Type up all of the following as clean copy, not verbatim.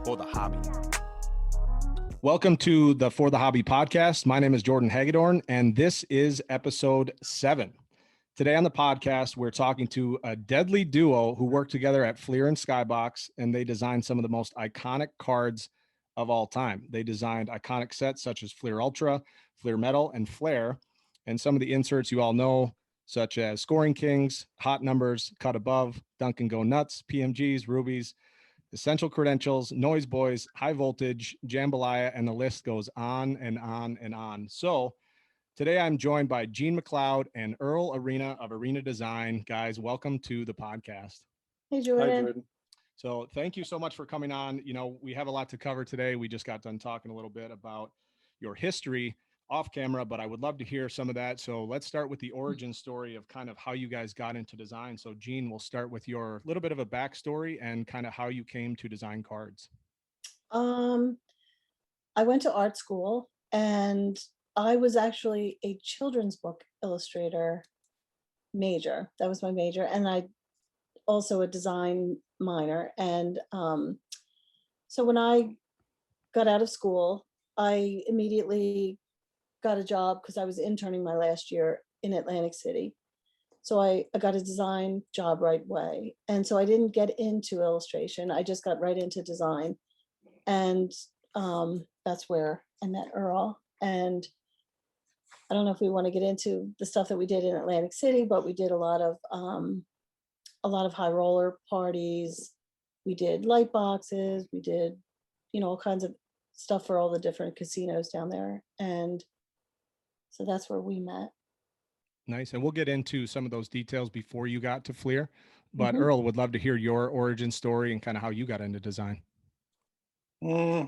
for the hobby. Welcome to the For the Hobby podcast. My name is Jordan Hagedorn, and this is episode 7. Today on the podcast, we're talking to a deadly duo who work together at Fleer and Skybox, and they designed some of the most iconic cards of all time. They designed iconic sets such as Fleer Ultra, Fleer Metal, and Flare, and some of the inserts you all know, such as Scoring Kings, Hot Numbers, Cut Above, Dunk and Go Nuts, PMGs, Rubies, Essential Credentials, Noise Boys, High Voltage, Jambalaya, and the list goes on and on and on. So today I'm joined by Gene MacLeod and Earl Arena of Arena Design. Guys, welcome to the podcast. Hey, Jordan. Hi, Jordan. So thank you so much for coming on. You know, we have a lot to cover today. We just got done talking a little bit about your history off camera, but I would love to hear some of that. So let's start with the origin story of kind of how you guys got into design. So Gene, we'll start with your little bit of a backstory and kind of how you came to design cards. I went to art school and I was actually a children's book illustrator major. That was my major. And I also a design minor. And so when I got out of school, I immediately got a job because I was interning my last year in Atlantic City. So I got a design job right away. And so I didn't get into illustration. I just got right into design. And that's where I met Earl. And I don't know if we want to get into the stuff that we did in Atlantic City, but we did a lot of high roller parties. We did light boxes. We did, all kinds of stuff for all the different casinos down there. And so that's where we met. Nice. And we'll get into some of those details before you got to Fleer. But Earl, would love to hear your origin story and kind of how you got into design. Too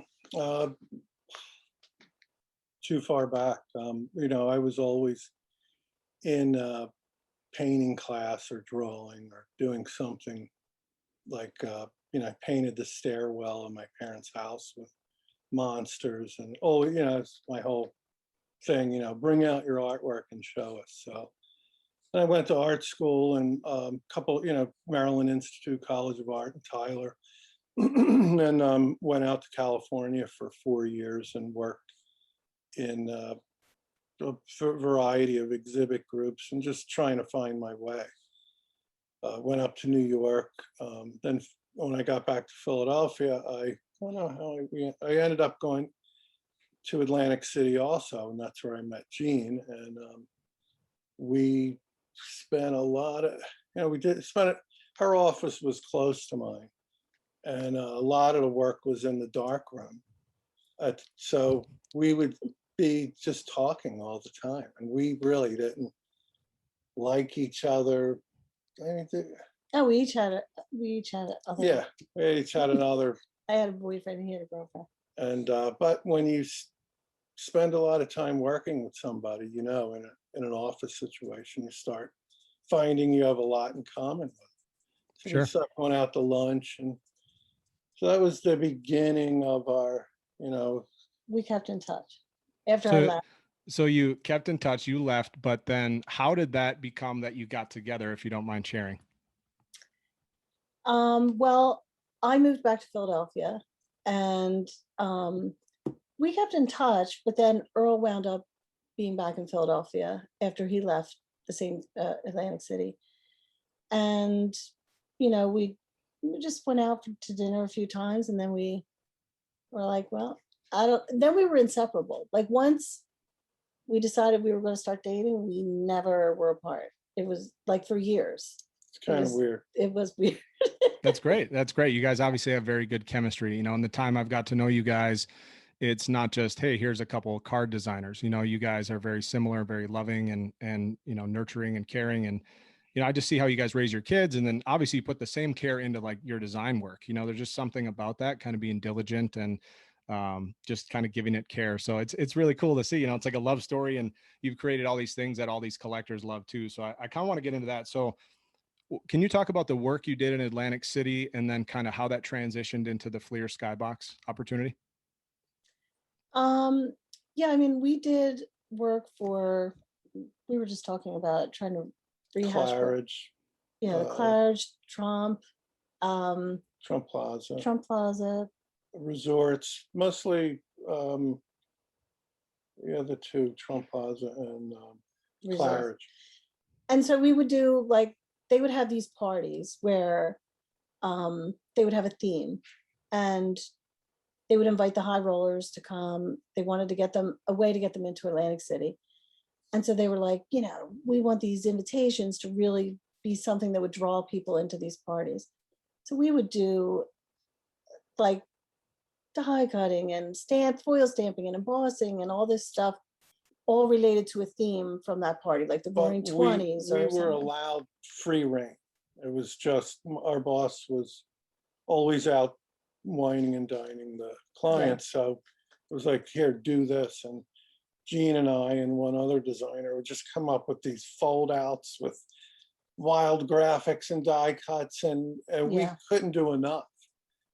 far back. I was always in painting class or drawing or doing something like, I painted the stairwell in my parents' house with monsters and, it's my whole thing, bring out your artwork and show us. So I went to art school and couple, Maryland Institute College of Art in Tyler, and went out to California for 4 years and worked in a variety of exhibit groups and just trying to find my way. Went up to New York. Then when I got back to Philadelphia, I don't know how I ended up going to Atlantic City also, and that's where I met Gene. And we spent a lot of, her office was close to mine, and a lot of the work was in the dark room. So we would be just talking all the time, and we really didn't like each other. We each had other. Yeah, we each had another. I had a boyfriend and he had a girlfriend. And but when you spend a lot of time working with somebody, in an office situation, you start finding you have a lot in common with. So Sure. we started going out to lunch, and so that was the beginning of our, We kept in touch after I left. So you kept in touch, you left, but then how did that become that you got together, if you don't mind sharing? Well, I moved back to Philadelphia and we kept in touch, but then Earl wound up being back in Philadelphia after he left the same Atlantic City. And, we just went out to dinner a few times, and then we were like, well, then we were inseparable. Like once we decided we were going to start dating, we never were apart. It was like for years. It's kind of weird. It was weird. That's great. That's great. You guys obviously have very good chemistry. In the time I've got to know you guys, it's not just, hey, here's a couple of card designers. You guys are very similar, very loving and nurturing and caring. And, I just see how you guys raise your kids. And then obviously you put the same care into like your design work. There's just something about that kind of being diligent and just kind of giving it care. So it's really cool to see, it's like a love story, and you've created all these things that all these collectors love too. So I kind of want to get into that. So can you talk about the work you did in Atlantic City and then kind of how that transitioned into the Fleer Skybox opportunity? Yeah, we did work for, we were just talking about trying to rehash. Claridge. The Claridge, Trump Trump Plaza. Trump Plaza, resorts, mostly the other two, Trump Plaza and Resorts. Claridge. And so we would do like, they would have these parties where they would have a theme, and they would invite the high rollers to come. They wanted to get them a way to get them into Atlantic City. And so they were like, we want these invitations to really be something that would draw people into these parties. So we would do like die cutting and foil stamping and embossing and all this stuff, all related to a theme from that party, like the Roaring But Twenties. we or were something. allowed free reign. It was just, our boss was always out wining and dining the clients. So it was like, here, do this. And Gene and I and one other designer would just come up with these fold outs with wild graphics and die cuts, and we Yeah. couldn't do enough.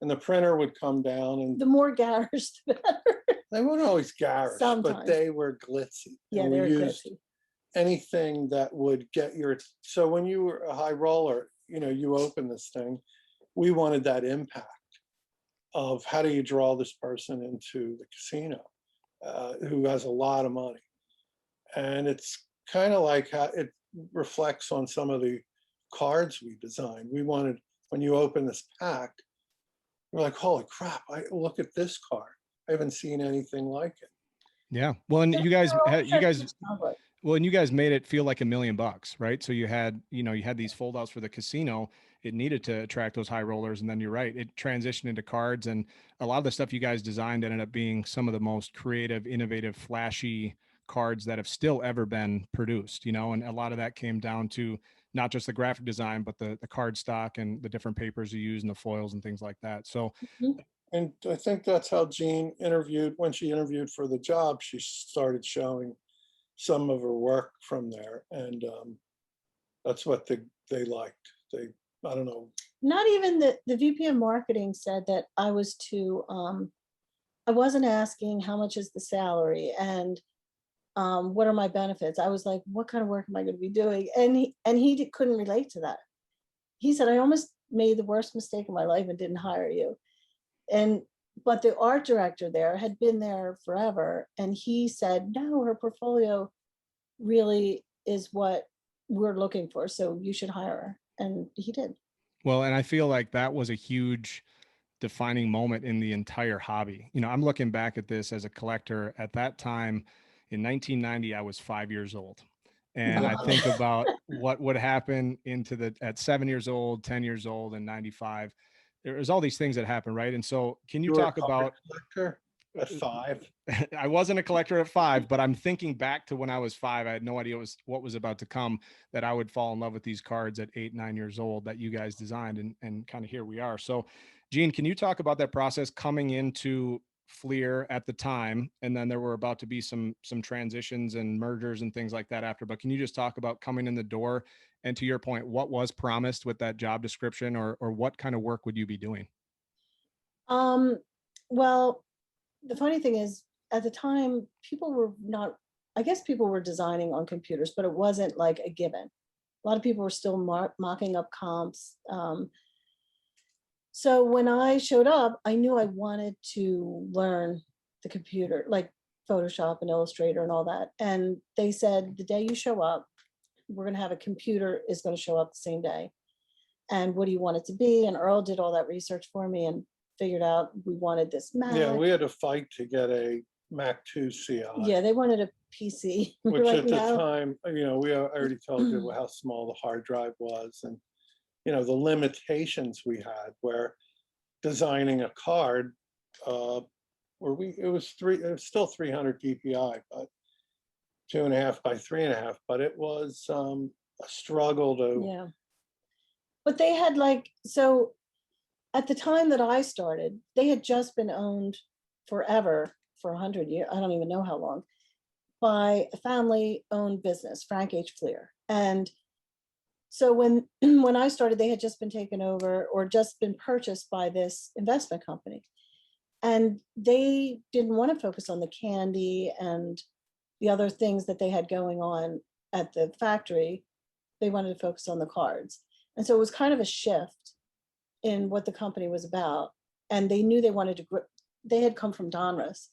And the printer would come down, and The more garish, the better. they weren't always garish, but Sometimes. they were glitzy. Yeah, And they we were used glitzy. anything that would get so when you were a high roller, you open this thing, we wanted that impact of how do you draw this person into the casino who has a lot of money. And it's kind of like how it reflects on some of the cards we designed. We wanted, when you open this pack, you're like, holy crap, look at this card. I haven't seen anything like it. Yeah. Well, and you guys Public. well, and you guys made it feel like $1 million, right? So you had these fold outs for the casino. It needed to attract those high rollers. And then you're right, it transitioned into cards, and a lot of the stuff you guys designed ended up being some of the most creative, innovative, flashy cards that have still ever been produced, and a lot of that came down to not just the graphic design, but the card stock and the different papers you use and the foils and things like that. So And I think that's how Jean interviewed, when she interviewed for the job, she started showing some of her work from there. And that's what they liked. I don't know. Not even the VP of marketing said that I was too, I wasn't asking how much is the salary and what are my benefits. I was like, what kind of work am I going to be doing? And he couldn't relate to that. He said, I almost made the worst mistake of my life and didn't hire you. But the art director there had been there forever. And he said, no, her portfolio really is what we're looking for. So you should hire her. And he did. Well, and I feel like that was a huge defining moment in the entire hobby. I'm looking back at this as a collector. At that time in 1990, I was 5 years old. And I think about what would happen at 7 years old, 10 years old, and 95. There's all these things that happen, right? And so can you talk about collector at 5? I wasn't a collector at 5, but I'm thinking back to when I was 5. I had no idea what was about to come, that I would fall in love with these cards at 8, 9 years old that you guys designed, and kind of here we are. So Gene, can you talk about that process coming into Fleer at the time? And then there were about to be some transitions and mergers and things like that after, but can you just talk about coming in the door? And to your point, what was promised with that job description, or what kind of work would you be doing? Well, the funny thing is, at the time, people were designing on computers, but it wasn't like a given. A lot of people were still mocking up comps. So when I showed up, I knew I wanted to learn the computer, like Photoshop and Illustrator and all that. And they said, the day you show up, we're going to have a computer is going to show up the same day. And what do you want it to be? And Earl did all that research for me and figured out we wanted this Mac. Yeah, we had to fight to get a Mac 2 CI. Yeah, they wanted a PC. Which like, at the no. time, I already told you how small the hard drive was, and the limitations we had, where designing a card, it was still 300 DPI, but 2.5 by 3.5, but it was a struggle to. Yeah. But they had so at the time that I started, they had just been owned forever, for 100 years, I don't even know how long, by a family-owned business, Frank H. Fleer. And so when I started, they had just been taken over or just been purchased by this investment company. And they didn't want to focus on the candy and the other things that they had going on at the factory. They wanted to focus on the cards. And so it was kind of a shift in what the company was about. and they knew they wanted to grow. They had come from Donruss,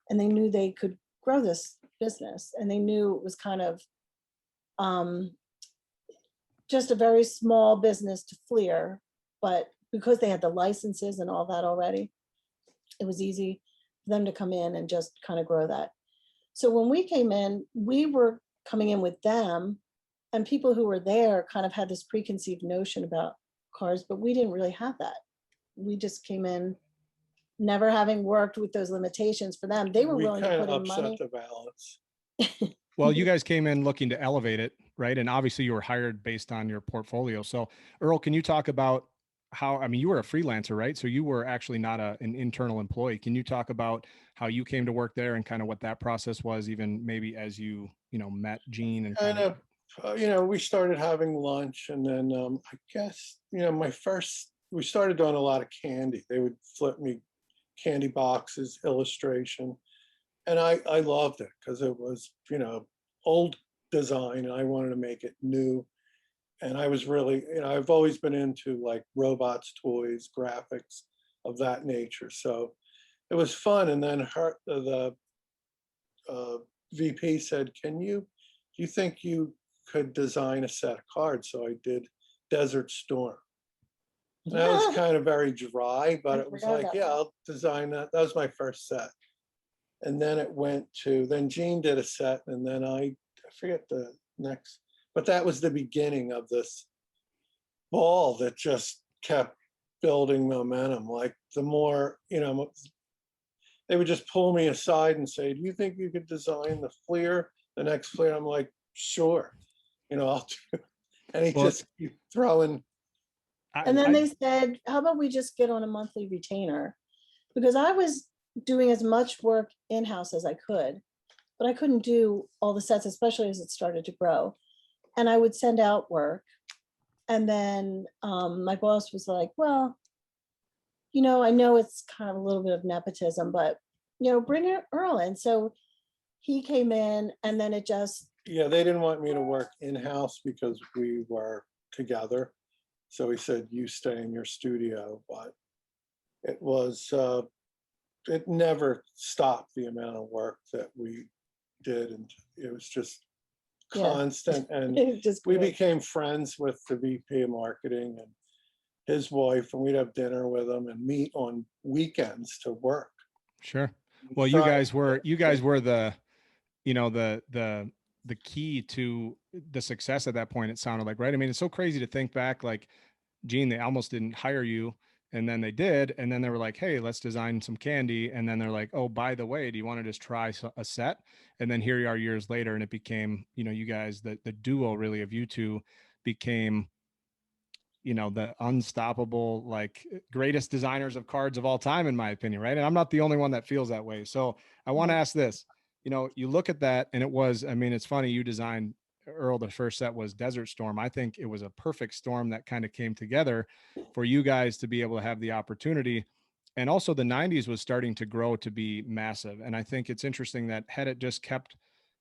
and they knew they could grow this business, and they knew it was kind of just a very small business to Fleer, but because they had the licenses and all that already, it was easy for them to come in and just kind of grow that. So when we came in, we were coming in with them, and people who were there kind of had this preconceived notion about cars, but we didn't really have that. We just came in, never having worked with those limitations for them. They were We willing to kind put of in upset money. the balance. Well, you guys came in looking to elevate it, right? And obviously you were hired based on your portfolio. So Earl, can you talk about how, I mean, you were a freelancer, right? So you were actually not an internal employee. Can you talk about how you came to work there and kind of what that process was, even maybe as you met Gene and Kind of, we started having lunch, and then I guess, we started doing a lot of candy. They would flip me candy boxes, illustration. And I loved it because it was, old design, and I wanted to make it new. And I was really, I've always been into like robots, toys, graphics of that nature. So it was fun. And then the VP said, do you think you could design a set of cards? So I did Desert Storm. And that was kind of very dry, but it was like, yeah, I'll design that. That was my first set. And then it went to, then Gene did a set, and then I forget the next, but that was the beginning of this ball that just kept building momentum. Like the more, they would just pull me aside and say, do you think you could design the Fleer, the next Fleer? I'm like, sure, I'll do. And he just keep throwing. And then they said, how about we just get on a monthly retainer? Because I was doing as much work in-house as I could, but I couldn't do all the sets, especially as it started to grow. And I would send out work. And then my boss was like, well, I know it's kind of a little bit of nepotism, but, bring Earl in. So he came in, and then it just. Yeah, they didn't want me to work in-house because we were together. So he said, you stay in your studio. But it was, it never stopped the amount of work that we did. And it was just constant. And we became friends with the VP of marketing and his wife, and we'd have dinner with them and meet on weekends to work. Sure. Well, you guys were the, the key to the success at that point, it sounded like, right? I mean, it's so crazy to think back, like, Gene, they almost didn't hire you, and then they did, and then they were like, hey, let's design some candy, and then they're like, oh, by the way, do you want to just try a set? And then here you are years later, and it became, you guys, the duo really of you two became, the unstoppable, like, greatest designers of cards of all time, in my opinion, right? And I'm not the only one that feels that way. So I want to ask this, you look at that, and it was, I mean, it's funny, you designed, Earl, the first set was Desert Storm. I think it was a perfect storm that kind of came together for you guys to be able to have the opportunity. And also the 90s was starting to grow to be massive. And I think it's interesting that had it just kept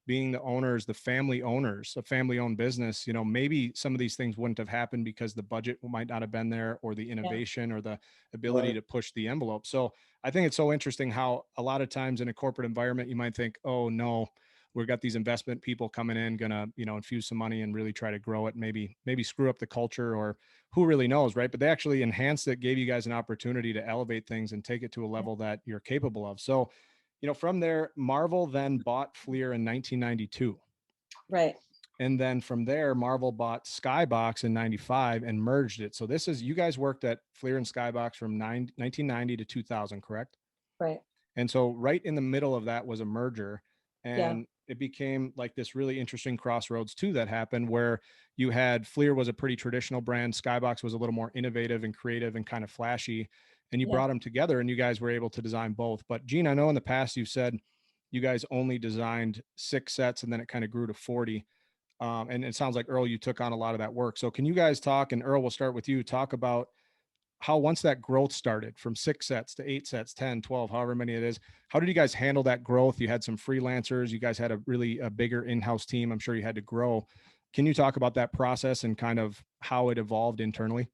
being the owners, the family owners, a family owned business, maybe some of these things wouldn't have happened because the budget might not have been there, or the innovation or the ability to push the envelope. So I think it's so interesting how a lot of times in a corporate environment, you might think, oh no, we've got these investment people coming in, gonna, infuse some money and really try to grow it, maybe screw up the culture, or who really knows, right? But they actually enhanced it, gave you guys an opportunity to elevate things and take it to a level that you're capable of. So, from there, Marvel then bought Fleer in 1992. Right. And then from there, Marvel bought Skybox in 95 and merged it. So this is, you guys worked at Fleer and Skybox from 1990 to 2000, correct? Right. And so right in the middle of that was a merger. And it became like this really interesting crossroads too that happened, where you had Fleer was a pretty traditional brand. Skybox was a little more innovative and creative and kind of flashy. And you brought them together, and you guys were able to design both. But Gene, I know in the past you've said you guys only designed 6 sets, and then it kind of grew to 40. And it sounds like, Earl, you took on a lot of that work. So can you guys talk, and Earl, we'll start with you, talk about how once that growth started from 6 sets to 8 sets, 10, 12, however many it is, how did you guys handle that growth? You had some freelancers, you guys had a bigger in-house team. I'm sure you had to grow. Can you talk about that process and kind of how it evolved internally?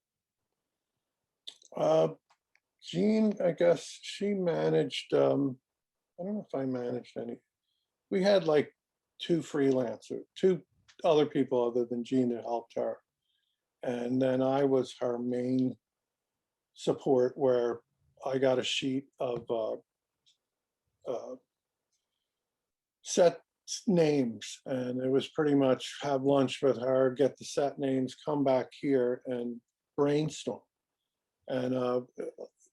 Jean, I guess she managed, I don't know if I managed any. We had like two other people other than Jean that helped her. And then I was her main support, where I got a sheet of set names, and it was pretty much have lunch with her, get the set names, come back here and brainstorm. And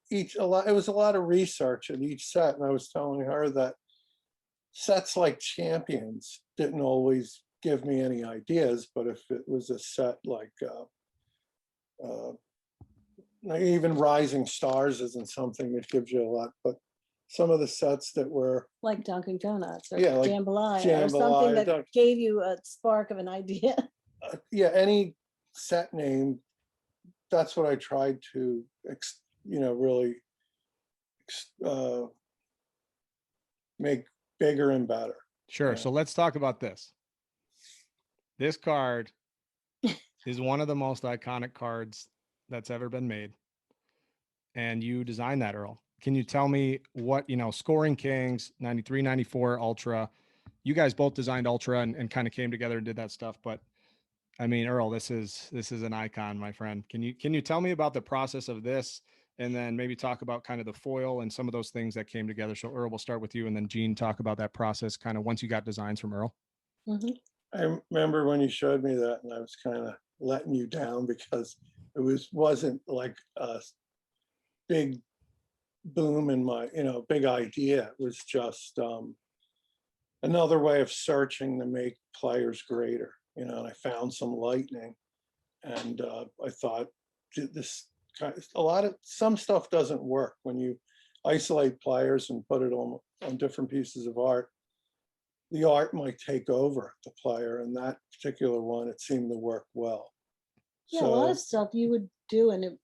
it was a lot of research in each set. And I was telling her that sets like Champions didn't always give me any ideas, but if it was a set like even Rising Stars isn't something that gives you a lot, but some of the sets that were Like Dunkin' Donuts or Yeah, like Jambalaya or something that gave you a spark of an idea. Yeah, any set name, that's what I tried to, really make bigger and better. Sure. Yeah. So let's talk about this. This card is one of the most iconic cards that's ever been made. And you designed that, Earl. Can you tell me what, Scoring Kings, 93, 94, Ultra. You guys both designed Ultra and kind of came together and did that stuff. But I mean, Earl, this is an icon, my friend. Can you tell me about the process of this, and then maybe talk about kind of the foil and some of those things that came together? So Earl, we'll start with you, and then Jean, talk about that process kind of once you got designs from Earl. Mm-hmm. I remember when you showed me that, and I was kind of letting you down because it wasn't like a big boom in my, big idea. It was just another way of searching to make players greater, and I found some lightning, and I thought this some stuff doesn't work when you isolate players and put it on different pieces of art. The art might take over the player, and that particular one, it seemed to work well. Yeah, so, a lot of stuff you would do, and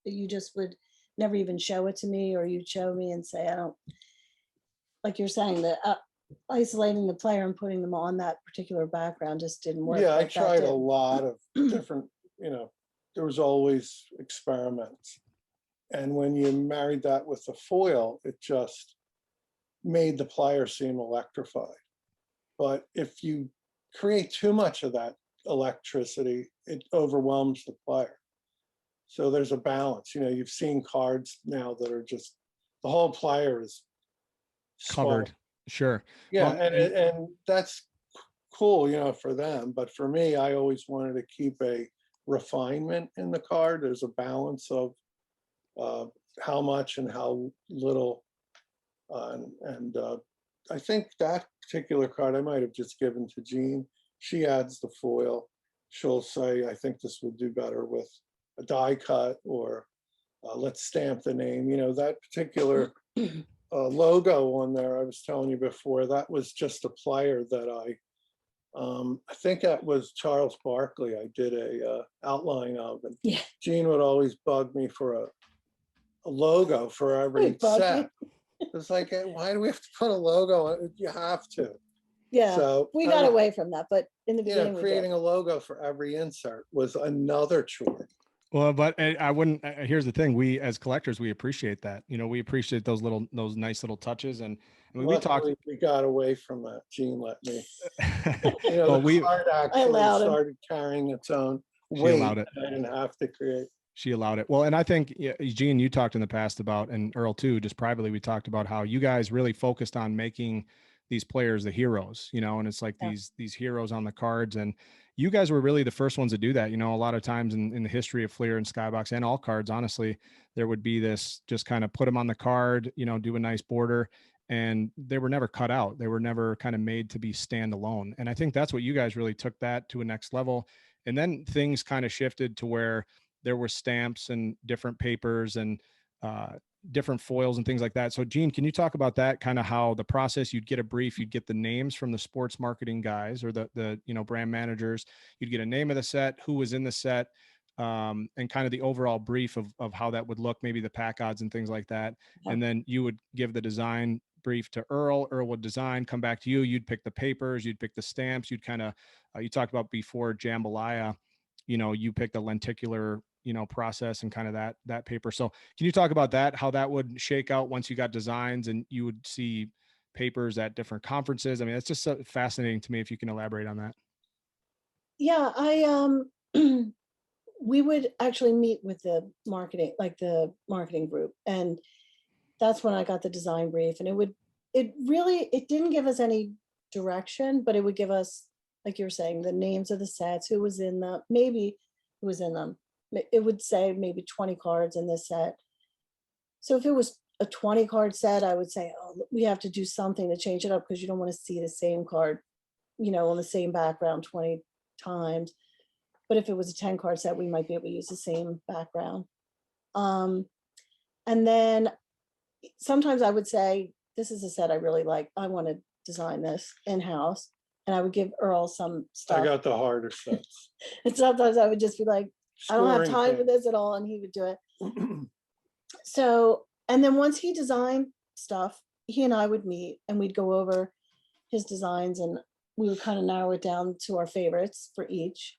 you just would never even show it to me, or you'd show me and say, I don't, like you're saying, that isolating the player and putting them on that particular background just didn't work. Yeah, I tried a lot of different, there was always experiments. And when you married that with the foil, it just made the player seem electrified. But if you create too much of that electricity, it overwhelms the player. So there's a balance. You've seen cards now that are just, the whole player is covered. Sure. Yeah, and that's cool, for them. But for me, I always wanted to keep a refinement in the card. There's a balance of how much and how little. I think that particular card I might have just given to Jean. She adds the foil. She'll say, I think this would do better with a die cut, or let's stamp the name. That particular logo on there, I was telling you before, that was just a player that I think that was Charles Barkley. I did a outline of, and yeah. Jean would always bug me for a logo for every set. It's like, why do we have to put a logo on it? You have to. Yeah, so we got away from that, but in the beginning, creating a logo for every insert was another chore. Well, but I wouldn't. Here's the thing: we as collectors, we appreciate that. We appreciate those nice little touches. And I mean, we got away from that. Jean let me. Well, the card actually started carrying its own weight. She allowed it. I didn't have to create. She allowed it. Well, and I think, Jean, you talked in the past about, and Earl too, just privately, we talked about how you guys really focused on making these players the heroes, and it's like these heroes on the cards. And you guys were really the first ones to do that. A lot of times in the history of Fleer and Skybox and all cards, honestly, there would be this, just kind of put them on the card, do a nice border, and they were never cut out. They were never kind of made to be standalone. And I think that's what you guys really took that to a next level. And then things kind of shifted to where there were stamps and different papers and different foils and things like that. So Jean, can you talk about that, kind of how the process, you'd get a brief, you'd get the names from the sports marketing guys or the brand managers, you'd get a name of the set, who was in the set, and kind of the overall brief of how that would look, maybe the pack odds and things like that. And then you would give the design brief to Earl would design, come back to you, you'd pick the papers, you'd pick the stamps, you'd kind of, you talked about before Jambalaya, you picked a lenticular process and kind of that paper. So can you talk about that, how that would shake out once you got designs and you would see papers at different conferences? I mean, it's just so fascinating to me if you can elaborate on that. Yeah, we would actually meet with the marketing group, and that's when I got the design brief. And it didn't give us any direction, but it would give us, like you were saying, the names of the sets, who was in them, maybe who was in them. It would say maybe 20 cards in this set. So if it was a 20 card set, I would say, oh, we have to do something to change it up, because you don't want to see the same card, on the same background 20 times. But if it was a 10 card set, we might be able to use the same background. And then sometimes I would say, this is a set I really like, I want to design this in-house. And I would give Earl some stuff. I got the harder sets. And sometimes I would just be like, I don't have time for thing. this at all. And he would do it. So, and then once he designed stuff, he and I would meet and we'd go over his designs, and we would kind of narrow it down to our favorites for each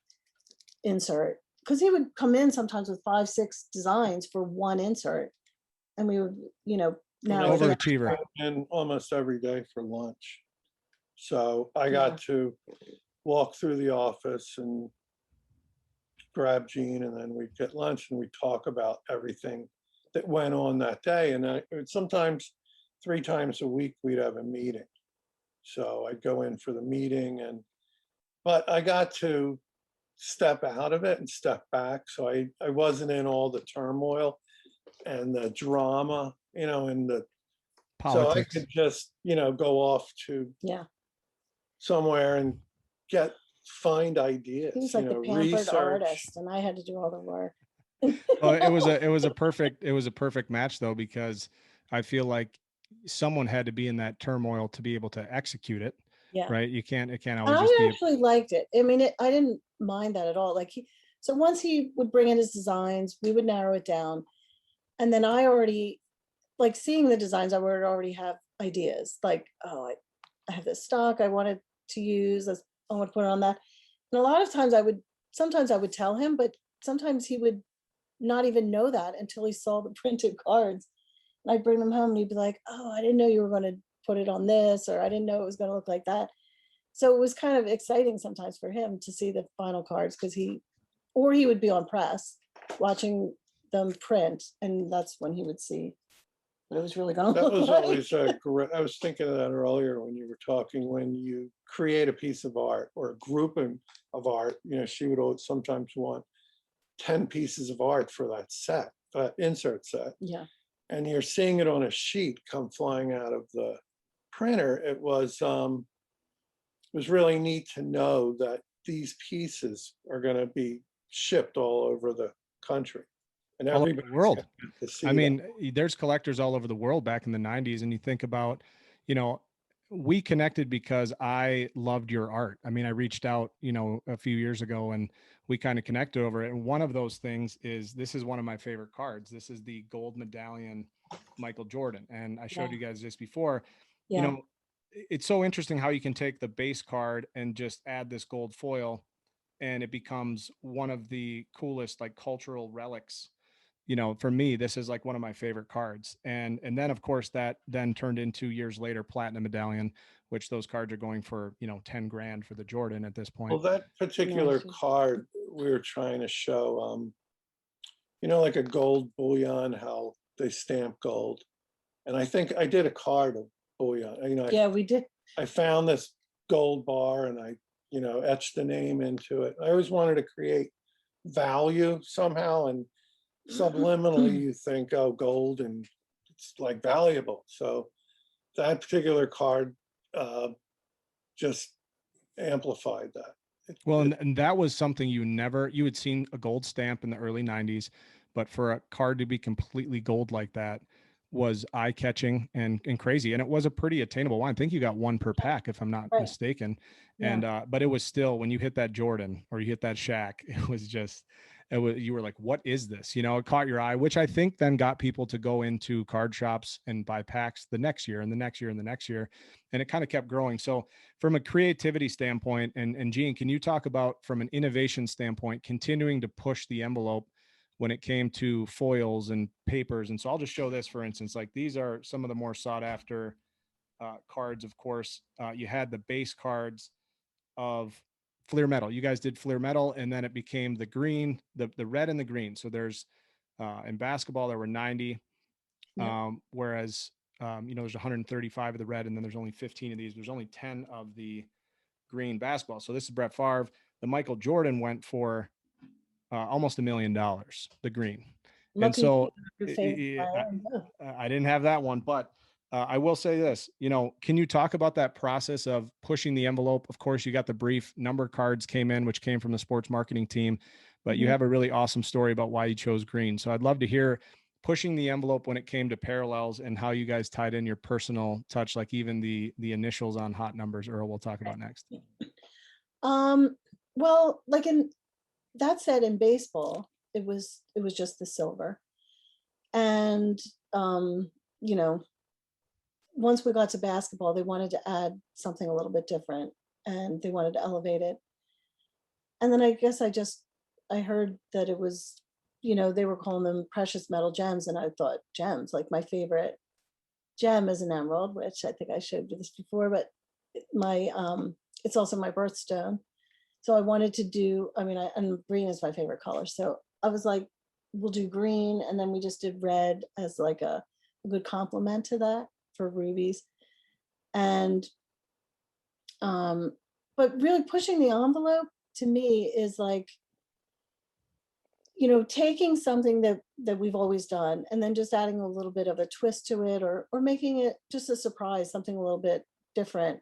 insert. Because he would come in sometimes with 5, 6 designs for one insert. And we would, narrow it down. Overachiever. And almost every day for lunch. So I got to walk through the office and grab Jean, and then we'd get lunch and we'd talk about everything that went on that day. And sometimes 3 times a week we'd have a meeting. So I'd go in for the meeting, but I got to step out of it and step back. So I wasn't in all the turmoil and the drama, and the Politics. So I could just, go off to somewhere and find ideas. He was like the pampered research. artist, and I had to do all the work. Well, it was a perfect match though, because I feel like someone had to be in that turmoil to be able to execute it. Yeah. Right. It can't And always just I be. actually liked it. I mean, I didn't mind that at all. So once he would bring in his designs, we would narrow it down. And then I already, seeing the designs, I would already have ideas. Like, oh, I have this stock I wanted to use. I want to put it on that. And a lot of times sometimes I would tell him, but sometimes he would not even know that until he saw the printed cards. And I'd bring them home and he'd be like, oh, I didn't know you were going to put it on this, or I didn't know it was going to look like that. So it was kind of exciting sometimes for him to see the final cards, because he would be on press watching them print, and that's when he would see what it was really going to That look was like. always great. I was thinking of that earlier when you were talking, when you create a piece of art or a grouping of art, she would always sometimes want 10 pieces of art for that set, that insert set. Yeah. And you're seeing it on a sheet come flying out of the printer. It was really neat to know that these pieces are going to be shipped all over the country. And All over everybody the world. to see I that. mean, there's collectors all over the world back in the 90s. And you think about, we connected because I loved your art. I mean, I reached out, a few years ago, and we kind of connected over it. And one of those things is, this is one of my favorite cards. This is the gold medallion Michael Jordan. And I showed you guys this before. Yeah. It's so interesting how you can take the base card and just add this gold foil, and it becomes one of the coolest cultural relics. For me, this is one of my favorite cards. And then of course that then turned into, years later, platinum medallion, which those cards are going for, 10 grand for the Jordan at this point. Well, that particular card we were trying to show, like a gold bullion, how they stamp gold. And I think I did a card of bullion. We did. I found this gold bar and I, etched the name into it. I always wanted to create value somehow, and subliminally you think, oh, gold, and it's valuable. So that particular card just amplified that. Well, and that was something you had seen a gold stamp in the early 90s, but for a card to be completely gold like that was eye-catching and crazy. And it was a pretty attainable one. I think you got one per pack, if I'm not mistaken. And but it was still, when you hit that Jordan or you hit that Shaq, you were like, what is this? It caught your eye, which I think then got people to go into card shops and buy packs the next year and the next year and the next year. And it kind of kept growing. So from a creativity standpoint, and Jean, can you talk about, from an innovation standpoint, continuing to push the envelope when it came to foils and papers. And so I'll just show this, for instance, like these are some of the more sought after cards. Of course, you had the base cards of Fleer Metal. You guys did Fleer Metal, and then it became the green, the red and the green. So there's in basketball there were 90, whereas there's 135 of the red, and then there's only 15 of these. There's only 10 of the green basketball. So this is Brett Favre. The Michael Jordan went for almost $1 million, the green. And so I didn't have that one, but I will say this, can you talk about that process of pushing the envelope? Of course, you got the brief, number cards came in, which came from the sports marketing team, but you have a really awesome story about why you chose green. So I'd love to hear pushing the envelope when it came to parallels and how you guys tied in your personal touch, like even the initials on hot numbers. Earl, we'll talk about next. Well, like that said, in baseball, it was just the silver. And, once we got to basketball, they wanted to add something a little bit different and they wanted to elevate it. And then I guess I heard that it was, they were calling them precious metal gems. And I thought gems, like my favorite gem is an emerald, which I think I showed you this before, but it's also my birthstone. So I wanted to do, and green is my favorite color. So I was like, we'll do green. And then we just did red as like a good complement to that for rubies. And, but really pushing the envelope to me is like, taking something that we've always done and then just adding a little bit of a twist to it or making it just a surprise, something a little bit different.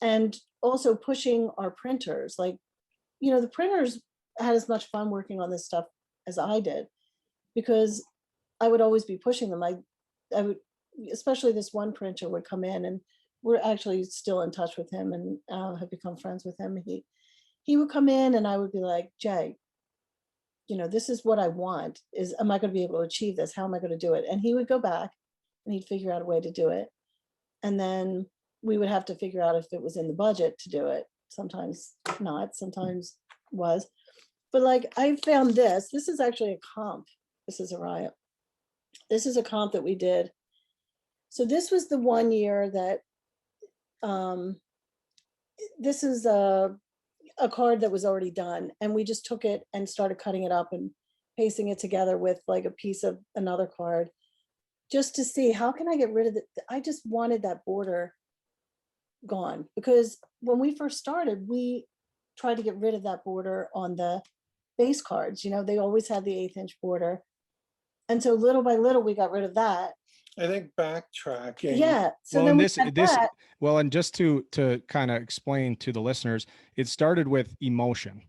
And also pushing our printers, like, the printers had as much fun working on this stuff as I did, because I would always be pushing them. I would, especially this one printer would come in, and we're actually still in touch with him and have become friends with him. He would come in and I would be like, Jay, this is what I want. Am I going to be able to achieve this? How am I going to do it? And he would go back and he'd figure out a way to do it. And then we would have to figure out if it was in the budget to do it. Sometimes not, sometimes was. But like I found this is actually a comp. This is a riot. This is a comp that we did. So this was the one year that this is a card that was already done. And we just took it and started cutting it up and pasting it together with like a piece of another card just to see how can I get rid of it. I just wanted that border gone, because when we first started, we tried to get rid of that border on the base cards. They always had the 1/8 inch border. And so little by little, we got rid of that. I think backtracking. Yeah. So well, then and just to kind of explain to the listeners, it started with emotion,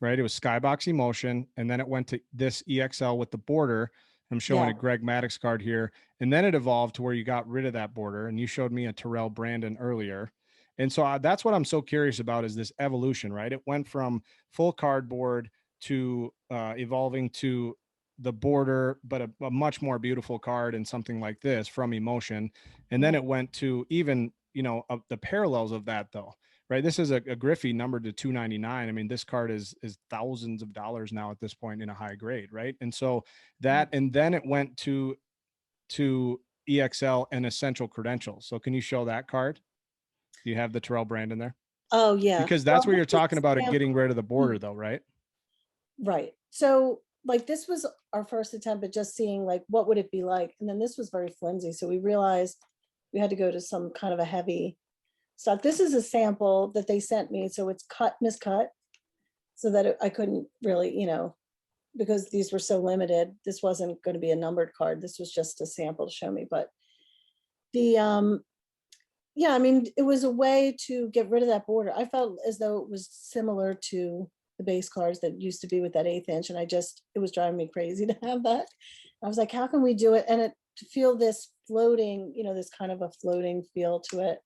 right? It was Skybox emotion. And then it went to this EXL with the border. I'm showing a Greg Maddox card here. And then it evolved to where you got rid of that border, and you showed me a Terrell Brandon earlier. And so that's what I'm so curious about, is this evolution, right? It went from full cardboard to evolving to the border, but a much more beautiful card and something like this from emotion. And then it went to even, the parallels of that though, right? This is a Griffey numbered to 299. I mean, this card is thousands of dollars now at this point in a high grade, right? And so that, and then it went to EXL and essential credentials. So can you show that card? Do you have the Terrell Brandon there? Oh yeah. Because that's where you're talking about it getting rid of the border though, right? Right. So like this was our first attempt at just seeing like what would it be like, and then this was very flimsy, so we realized we had to go to some kind of a heavy stuff. This is a sample that they sent me, so it's miscut, so that I couldn't really, because these were so limited, this wasn't going to be a numbered card. This was just a sample to show me. But the it was a way to get rid of that border. I felt as though it was similar to the base cards that used to be with that 1/8 inch. And it was driving me crazy to have that. I was like, how can we do it? And to feel this floating, this kind of a floating feel to it.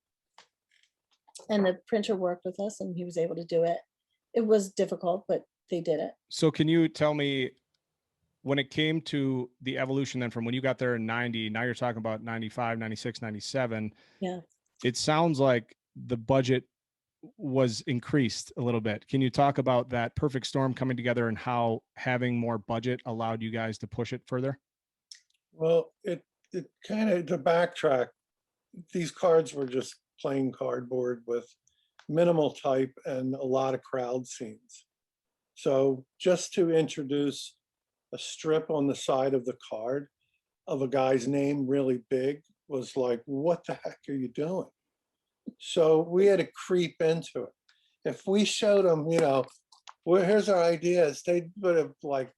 And the printer worked with us and he was able to do it. It was difficult, but they did it. So can you tell me, when it came to the evolution then from when you got there in 90, now you're talking about 95, 96, 97. Yeah. It sounds like the budget was increased a little bit. Can you talk about that perfect storm coming together and how having more budget allowed you guys to push it further? Well, it kind of, to backtrack, these cards were just plain cardboard with minimal type and a lot of crowd scenes. So just to introduce a strip on the side of the card of a guy's name really big was like, what the heck are you doing? So we had to creep into it. If we showed them, well, here's our ideas, they would have like,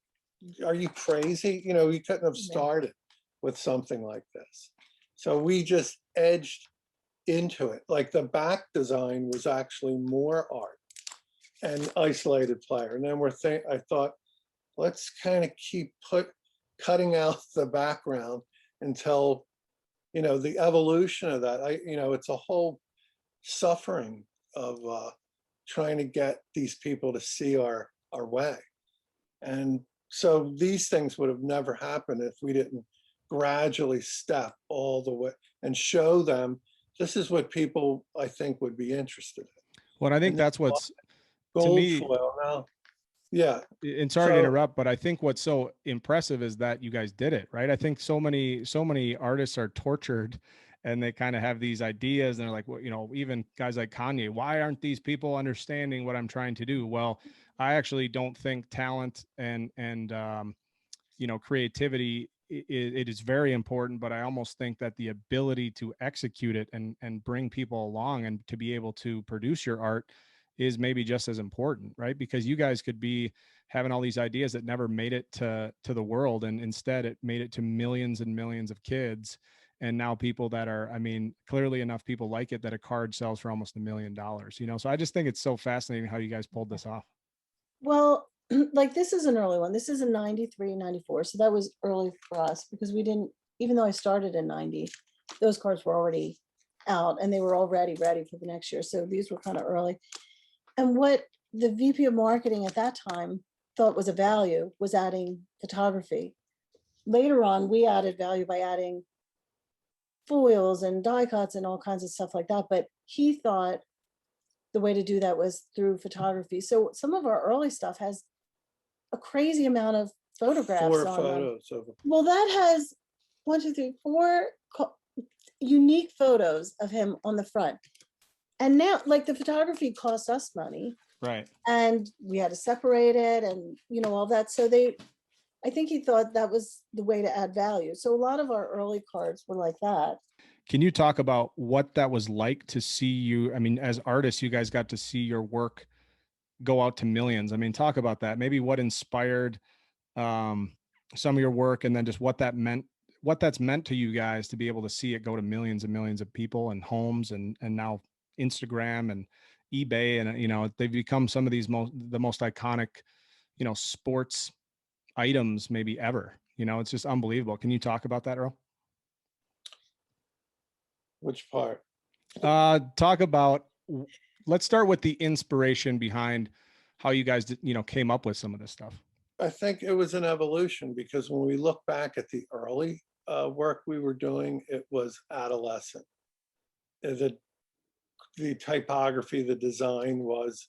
are you crazy? You couldn't have started with something like this. So we just edged into it. Like the back design was actually more art and isolated player. And then I thought, let's kind of keep cutting out the background until, the evolution of that. It's a whole suffering of trying to get these people to see our way. And so these things would have never happened if we didn't gradually step all the way and show them this is what people, I think, would be interested in. Well, I think that's what's, to Gold me, foil now. Yeah. and sorry to interrupt, but I think what's so impressive is that you guys did it, right? I think so many artists are tortured and they kind of have these ideas and they're like, well, even guys like Kanye, why aren't these people understanding what I'm trying to do? Well, I actually don't think talent and creativity, it is very important, but I almost think that the ability to execute it and bring people along and to be able to produce your art is maybe just as important, right? Because you guys could be having all these ideas that never made it to the world, and instead it made it to millions and millions of kids. And now people that are, clearly enough people like it that a card sells for almost $1 million, So I just think it's so fascinating how you guys pulled this off. Well, like this is an early one. This is a 93, 94. So that was early for us because we didn't, even though I started in 90, those cards were already out and they were already ready for the next year. So these were kind of early. And what the VP of marketing at that time thought was a value was adding photography. Later on, we added value by adding foils and die cuts and all kinds of stuff like that. But he thought the way to do that was through photography. So some of our early stuff has a crazy amount of photographs 4 on photos them. of them. Well, that has 1, 2, 3, 4 unique photos of him on the front. And now, like, the photography cost us money, Right? and we had to separate it, and all that. So I think he thought that was the way to add value. So a lot of our early cards were like that. Can you talk about what that was like to see you? As artists, you guys got to see your work go out to millions. Talk about that. Maybe what inspired some of your work, and then just what that's meant to you guys to be able to see it go to millions and millions of people and homes and now Instagram and eBay. And, they've become some of these the most iconic, sports items maybe ever. It's just unbelievable. Can you talk about that, Earl? Which part? Talk about, let's start with the inspiration behind how you guys, came up with some of this stuff. I think it was an evolution because when we look back at the early work we were doing, it was adolescent. The typography, the design was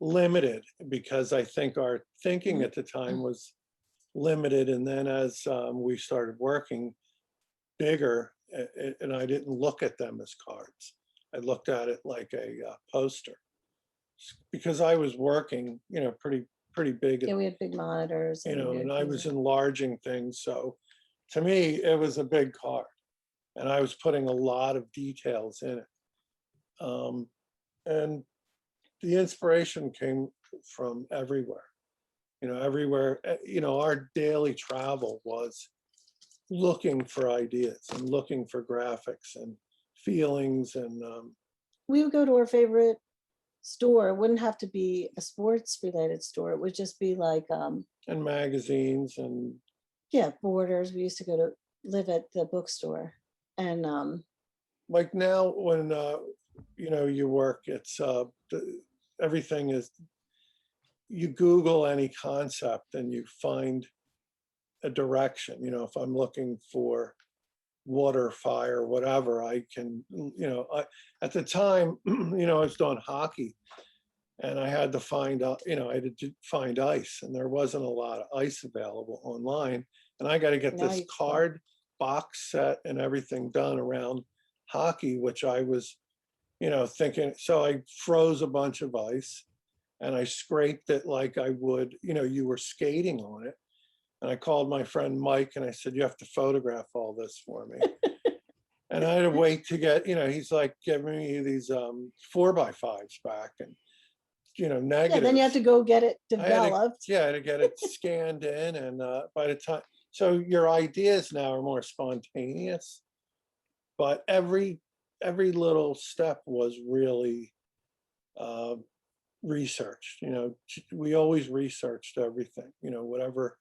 limited because I think our thinking at the time was limited. And then as we started working bigger, and I didn't look at them as cards. I looked at it like a poster because I was working, pretty big. Yeah, we had big monitors. And I was enlarging things. So to me, it was a big card and I was putting a lot of details in it. And the inspiration came from everywhere, everywhere. Our daily travel was looking for ideas and looking for graphics and feelings. And we would go to our favorite store. It wouldn't have to be a sports related store. It would just be like and magazines and Borders. We used to go to live at the bookstore. And like now when you work, it's everything is, you Google any concept and you find a direction. If I'm looking for water, fire, whatever. I can, at the time, I was doing hockey, and I had to find out, I had to find ice, and there wasn't a lot of ice available online. And I got to get Now this you can. card box set and everything done around hockey, which I was, thinking. So I froze a bunch of ice, and I scraped it like I would, you were skating on it. And I called my friend Mike, and I said, "You have to photograph all this for me." And I had to wait to get, he's like giving me these 4x5s back, and negatives. Yeah, then you have to go get it I had to, developed. yeah, to get it scanned in, and by the time, so your ideas now are more spontaneous, but every little step was really researched. We always researched everything. Whatever,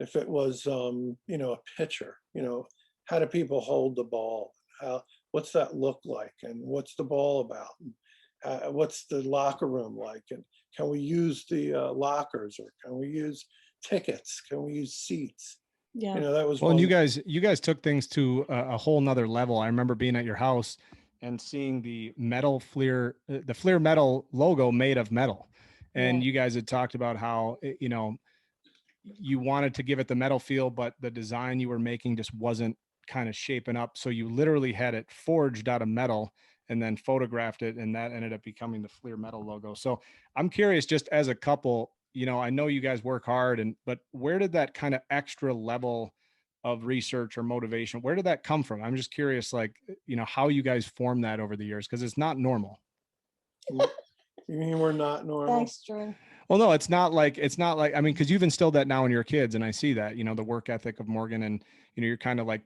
if it was a pitcher, how do people hold the ball? What's that look like, and what's the ball about? And what's the locker room like? And can we use the lockers, or can we use tickets? Can we use seats? Yeah. That was Well, one. and you guys took things to a whole nother level. I remember being at your house and seeing the metal Fleer, the Fleer metal logo made of metal. And Yeah. you guys had talked about how, you wanted to give it the metal feel, but the design you were making just wasn't kind of shaping up. So you literally had it forged out of metal and then photographed it, and that ended up becoming the Fleer metal logo. So I'm curious, just as a couple, I know you guys work hard, but where did that kind of extra level of research or motivation, where did that come from? I'm just curious, like, how you guys formed that over the years, because it's not normal. You mean we're not normal? Thanks, Drew. Well, no, it's not like, I mean, because you've instilled that now in your kids, and I see that, the work ethic of Morgan, and, you're kind of like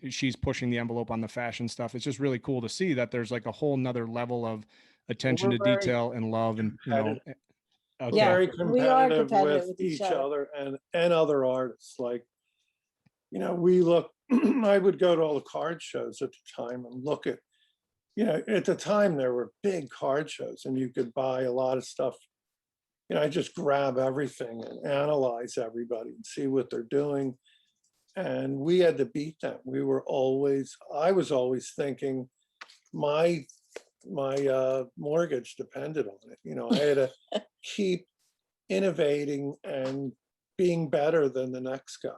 she's pushing the envelope on the fashion stuff. It's just really cool to see that there's like a whole nother level of attention We're to very detail and love, and, competitive. okay. Yeah, Very we are competitive competitive with with each each other. other and other artists. Like, we look, I would go to all the card shows at the time and look at, at the time there were big card shows, and you could buy a lot of stuff. I just grab everything and analyze everybody and see what they're doing. And we had to beat them. I was always thinking my mortgage depended on it. I had to keep innovating and being better than the next guy.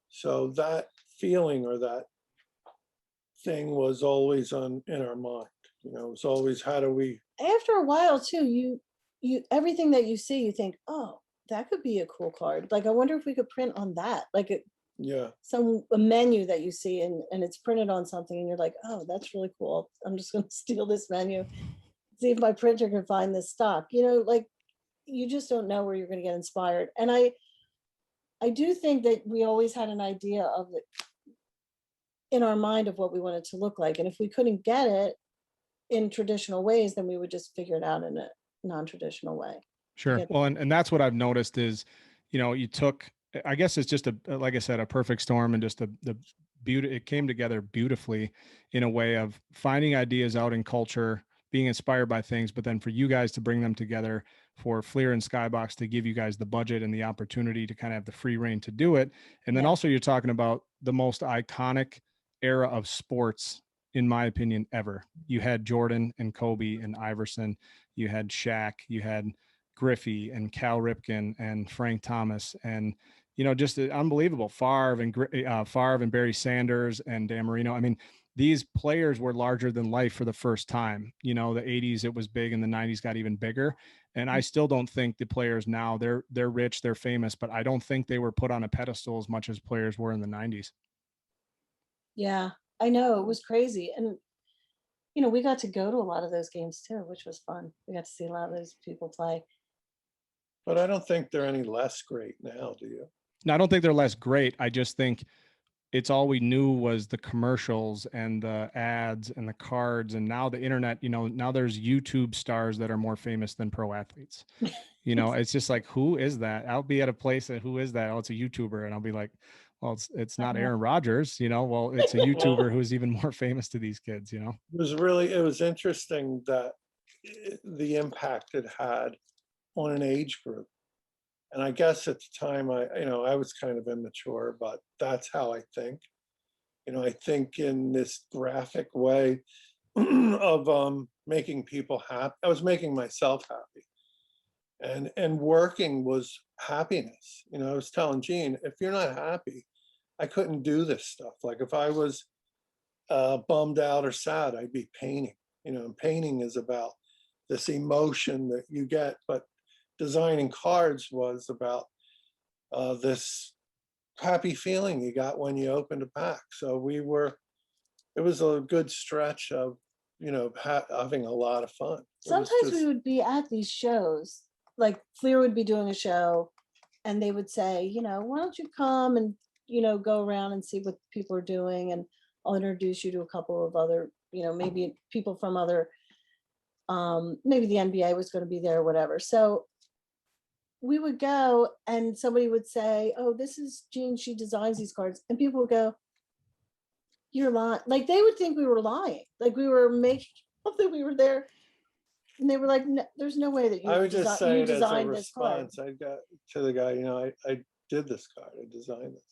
So that feeling, or that thing, was always in our mind. It was always, how do we? After a while too, you everything that you see, you think, oh, that could be a cool card. Like, I wonder if we could print on that. Like a menu that you see, and it's printed on something, and you're like, oh, that's really cool. I'm just going to steal this menu, see if my printer can find this stock. Like, you just don't know where you're going to get inspired. And I do think that we always had an idea of it in our mind of what we wanted to look like. And if we couldn't get it in traditional ways, then we would just figure it out in a non-traditional way. Sure. Well, and that's what I've noticed is, you took, I guess it's just like I said, a perfect storm, and just the beauty, it came together beautifully in a way of finding ideas out in culture, being inspired by things, but then for you guys to bring them together, for Fleer and Skybox to give you guys the budget and the opportunity to kind of have the free reign to do it. And then also you're talking about the most iconic era of sports, in my opinion, ever. You had Jordan and Kobe and Iverson, you had Shaq, you had Griffey and Cal Ripken and Frank Thomas, and just unbelievable. Favre and Barry Sanders and Dan Marino. I mean, these players were larger than life for the first time. The 80s it was big, and the 90s got even bigger. And I still don't think the players now, they're rich, they're famous, but I don't think they were put on a pedestal as much as players were in the 90s. Yeah, I know, it was crazy. And we got to go to a lot of those games too, which was fun. We got to see a lot of those people play. But I don't think they're any less great now, do you? No, I don't think they're less great. I just think it's all we knew was the commercials and the ads and the cards. And now the internet, now there's YouTube stars that are more famous than pro athletes. It's just like, who is that? I'll be at a place that, who is that? Oh, it's a YouTuber. And I'll be like, well, it's not Aaron Rodgers, well, it's a YouTuber who's even more famous to these kids, It was interesting that the impact it had on an age group. And I guess at the time I was kind of immature, but that's how I think. I think in this graphic way of making people happy. I was making myself happy. And working was happiness. I was telling Gene, if you're not happy, I couldn't do this stuff. Like if I was bummed out or sad, I'd be painting. And painting is about this emotion that you get, but designing cards was about this happy feeling you got when you opened a pack. So it was a good stretch of, having a lot of fun. Sometimes we would be at these shows, like Fleer would be doing a show and they would say, why don't you come and, go around and see what people are doing, and I'll introduce you to a couple of other, maybe people from other, maybe the NBA was going to be there or whatever. So we would go and somebody would say, oh, this is Jean, she designs these cards. And people would go, you're lying. Like they would think we were lying. Like we were making up that we were there. And they were like, no, there's no way that you I would just say it as a designed this card. response. I got to the guy, I did this card, I designed this.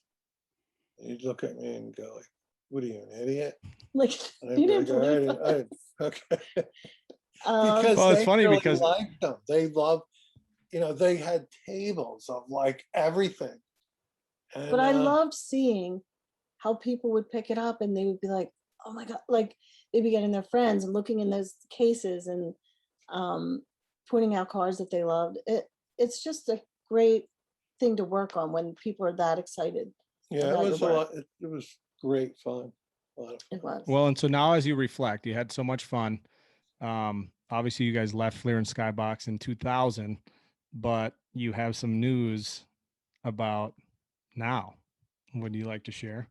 And he'd look at me and go like, what are you, an idiot? Like, And I'd you be didn't like, believe "I didn't- okay. Um, Because Well, it's they funny really because- liked them. They loved, they had tables of like everything. And, but I loved seeing how people would pick it up and they would be like, oh my God, like they'd be getting their friends and looking in those cases and pointing out cards that they loved. It's just a great thing to work on when people are that excited. yeah, it about was a your lot. It was great fun. A lot of It fun. was. Well, and so now as you reflect, you had so much fun. Obviously you guys left Fleer and Skybox in 2000, but you have some news about now. Would you like to share?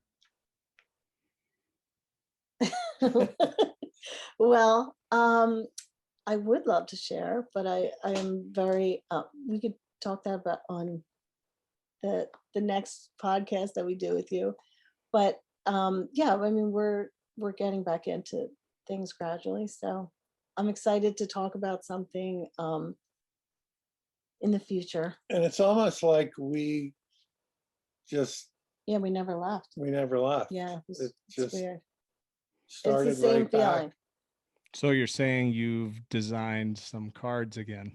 Well, I would love to share, but I am very, we could talk that about on the next podcast that we do with you. But yeah, I mean, we're getting back into things gradually. So I'm excited to talk about something in the future. And it's almost like we Yeah, we never left. left. Yeah, It it's just weird. started It's the same right back. feeling. So you're saying you've designed some cards again.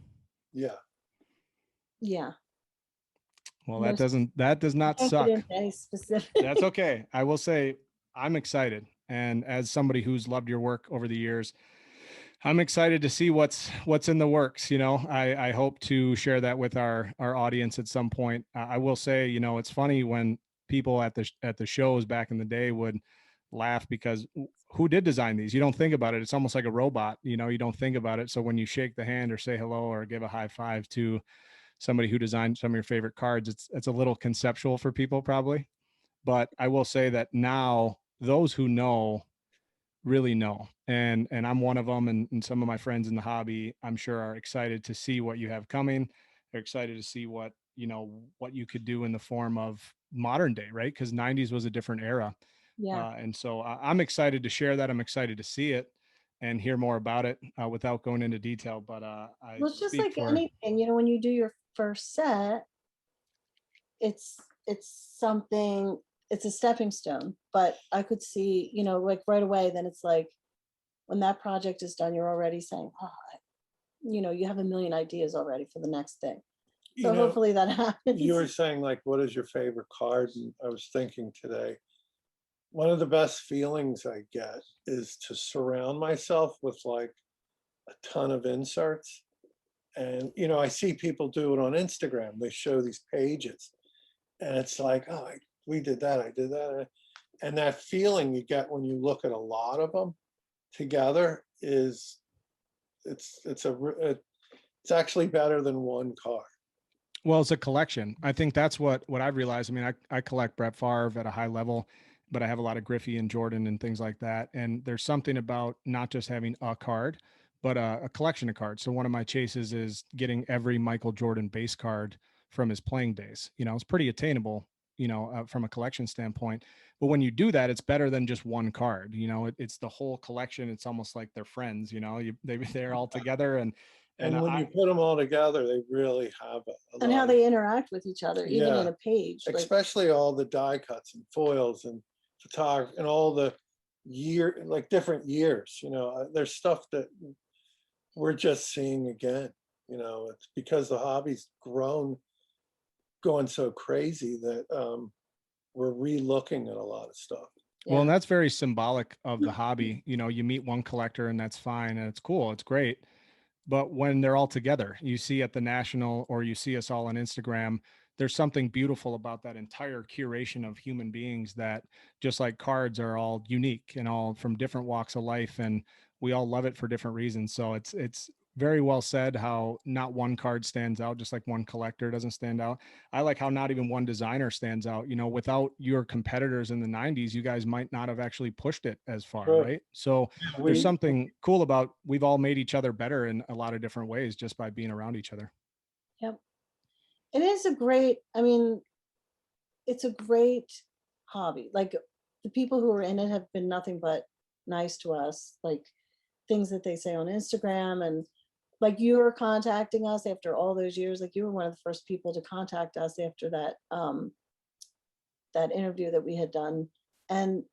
Yeah. Yeah. Well, No, that does not can't suck. get into any specific. That's okay. I will say I'm excited. And as somebody who's loved your work over the years, I'm excited to see what's in the works. I hope to share that with our audience at some point. I will say, it's funny when people at the shows back in the day would laugh because who did design these? You don't think about it. It's almost like a robot. You don't think about it. So when you shake the hand or say hello or give a high five to somebody who designed some of your favorite cards, it's a little conceptual for people probably. But I will say that now those who know really know, and I'm one of them, and some of my friends in the hobby I'm sure are excited to see what you have coming. They're excited to see what you could do in the form of modern day, right? Because 90s was a different era. Yeah. And so I'm excited to share that. I'm excited to see it and hear more about it without going into detail. But Well, it's just speak like for anything, when you do your first set, it's something, it's a stepping stone. But I could see, like right away, then it's like when that project is done, you're already saying, oh, you have a million ideas already for the next thing. So hopefully that happens. You were saying like, what is your favorite card? And I was thinking today, one of the best feelings I get is to surround myself with like a ton of inserts. And, I see people do it on Instagram. They show these pages and it's like, oh, we did that. I did that. And that feeling you get when you look at a lot of them together is, it's actually better than one card. Well, it's a collection. I think that's what I've realized. I mean, I collect Brett Favre at a high level, but I have a lot of Griffey and Jordan and things like that. And there's something about not just having a card, but a collection of cards. So one of my chases is getting every Michael Jordan base card from his playing days. It's pretty attainable, from a collection standpoint. But when you do that, it's better than just one card. It's the whole collection. It's almost like they're friends. They're all together, and when you put them all together, they really have and how they interact with each other, even in a page. Especially all the die cuts and foils and photography and all the like different years, there's stuff that we're just seeing again. It's because the hobby's grown, going so crazy that we're re-looking at a lot of stuff. Well, and that's very symbolic of the hobby. You meet one collector and that's fine and it's cool, it's great. But when they're all together, you see at the National or you see us all on Instagram, there's something beautiful about that entire curation of human beings that, just like cards, are all unique and all from different walks of life. And we all love it for different reasons. So it's very well said how not one card stands out, just like one collector doesn't stand out. I like how not even one designer stands out. Without your competitors in the 90s, you guys might not have actually pushed it as far, Sure. right? So there's something cool about, we've all made each other better in a lot of different ways just by being around each other. Yep. It is it's a great hobby. Like, the people who are in it have been nothing but nice to us, like things that they say on Instagram, and like you were contacting us after all those years. Like, you were one of the first people to contact us after that that interview that we had done, and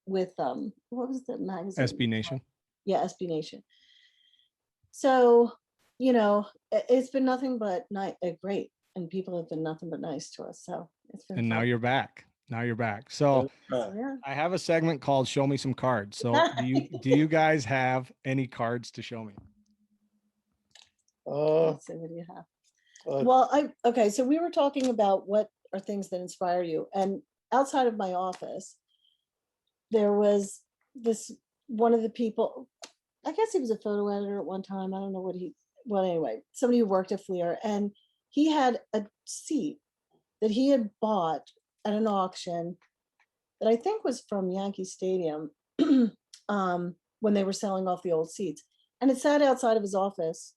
with what was the magazine? SB Nation. Yeah, SB Nation. So it's been nothing but great, and people have been nothing but nice to us. So it's been. And fun. now you're back. So Yeah. I have a segment called "Show Me Some Cards." So do you guys have any cards to show me? Let's see, what do you have? Okay, so we were talking about what are things that inspire you, and outside of my office, there was this one of the people. I guess he was a photo editor at one time. I don't know well, anyway, somebody who worked at Fleer, and he had a seat that he had bought at an auction that I think was from Yankee Stadium when they were selling off the old seats. And it sat outside of his office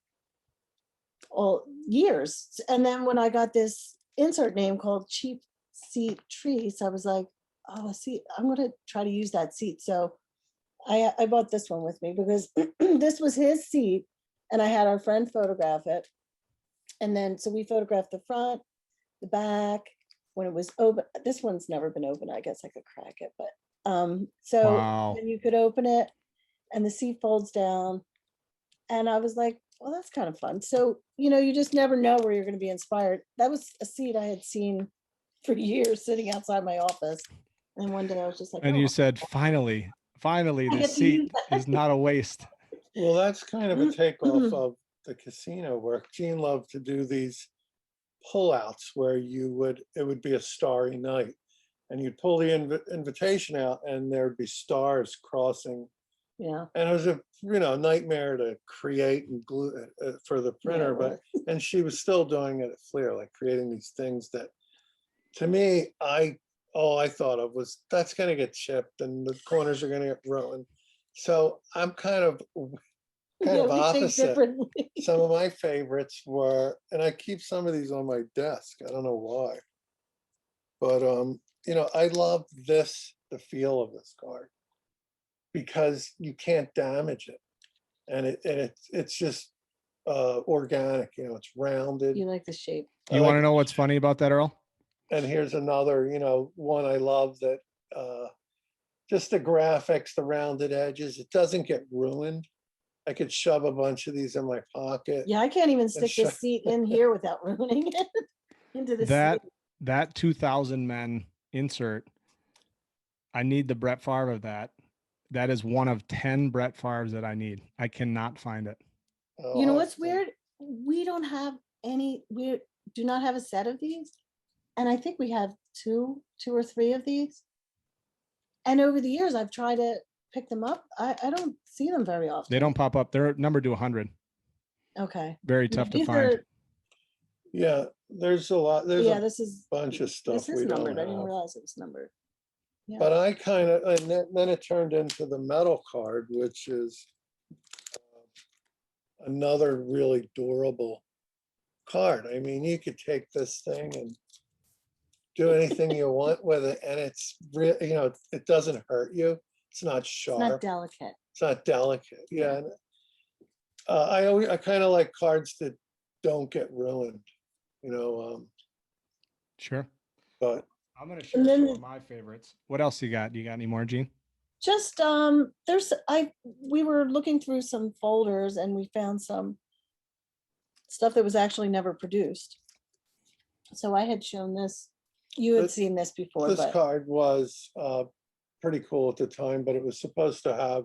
all years. And then when I got this insert name called Cheap Seat Trees, I was like, oh, see, I'm going to try to use that seat. So I bought this one with me because this was his seat, and I had our friend photograph it. And then, so we photographed the front, the back, when it was open. This one's never been open. I guess I could crack it, but so Wow. then you could open it and the seat folds down. And I was like, well, that's kind of fun. So, you just never know where you're going to be inspired. That was a seat I had seen for years sitting outside my office. And one day I was just like, And oh, you said, finally, the seat is not a waste. Well, that's kind of a takeoff of the casino work. Gene loved to do these pullouts where it would be a starry night, and you'd pull the invitation out, and there'd be stars crossing. Yeah. And it was a nightmare to create and glue for the printer, Yeah, and she was still doing it at Fleer, like creating these things that, to me, all I thought of was that's going to get chipped and the corners are going to get ruined. So I'm kind of opposite. Some of my favorites were, and I keep some of these on my desk. I don't know why, but I love the feel of this card because you can't damage it, and it's just organic. It's rounded. You like the shape. You want to know what's funny about that, Earl? And here's another, one I love that, just the graphics, the rounded edges, it doesn't get ruined. I could shove a bunch of these in my pocket. Yeah, I can't even stick the seat in here without ruining it into the seat. That 2000 men insert, I need the Brett Favre of that. That is one of 10 Brett Favres that I need. I cannot find it. You know what's weird? We do not have a set of these. And I think we have two or three of these. And over the years, I've tried to pick them up. I don't see them very often. They don't pop up. They're numbered to 100. Okay. Very tough to find. Yeah, there's a lot. There's this is a bunch of stuff. This is numbered. I didn't realize it was numbered. Yeah. But I kind of, and then it turned into the metal card, which is another really durable card. I mean, you could take this thing and do anything you want with it, and it's real. It doesn't hurt you. It's not sharp. It's not delicate. It's not delicate. Yeah. I kind of like cards that don't get ruined. Sure. But I'm going to share And some then of my favorites. What else you got? You got any more, Gene? just we were looking through some folders and we found some stuff that was actually never produced. So I had shown this, you had This- seen this before, This but card was pretty cool at the time, but it was supposed to have